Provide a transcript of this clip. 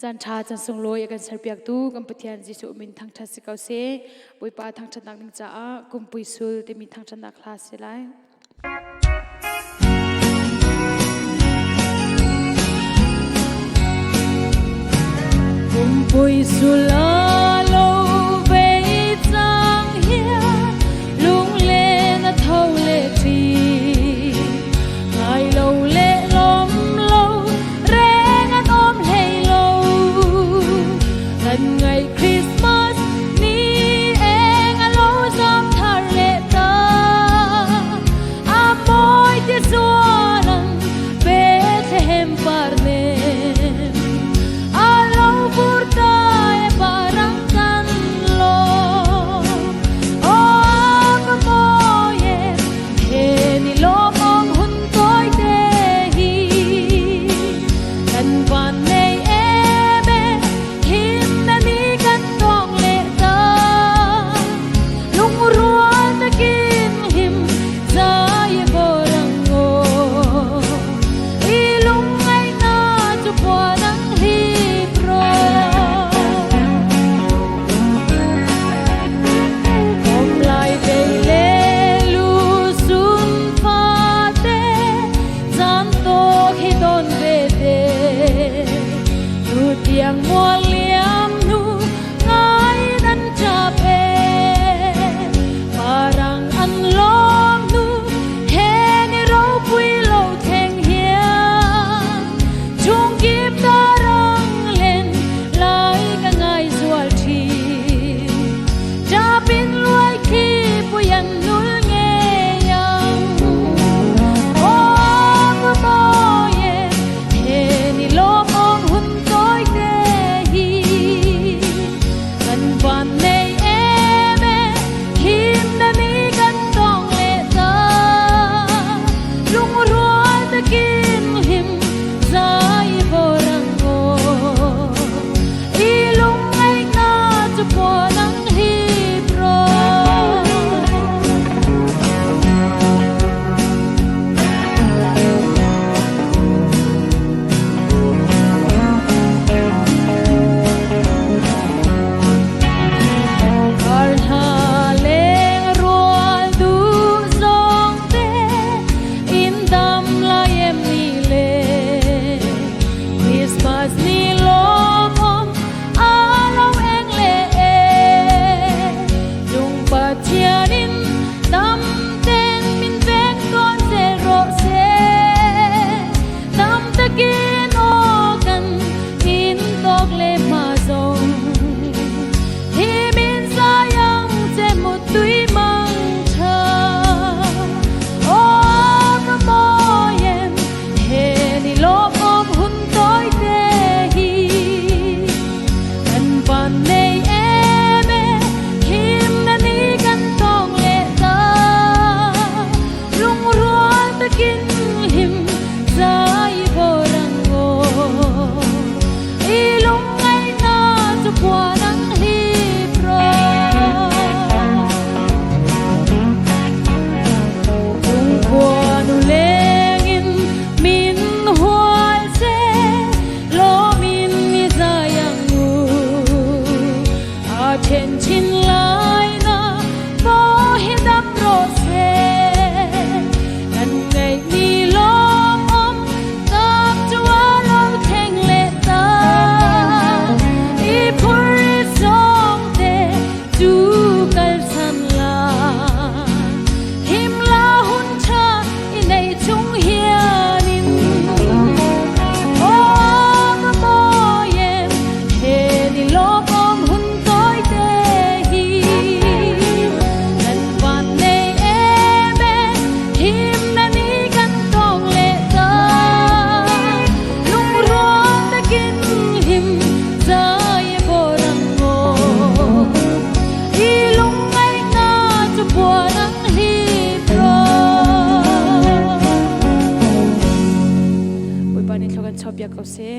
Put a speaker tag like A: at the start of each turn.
A: จันทาจันทรงลอยกันสับเปียกตู้กัมพูชาจิสุมินทางทัศกาเสปุยปาทางชันดักนิจ้ากุมปุยสุลเตมีทางชันดักคลาสไลกุมปุยสุลโลเวจังเฮียลุงเลนเท่าเลทีไงโลเลลมโลเรงอันอมให้โลกันไงคริสต์มาสนี้เองอันโลจอมทะเลตาอาโมยที่สวนเบธเลเฮมปาร์เนyang muliam nu ngai dan capek parang an lom nu he ni ro pui lo theng hian chung kim darang len lai ka ngai zual thi ja pin luai khi puyan nul nge yang o mo ye he ni lo ong hun chop ya kau se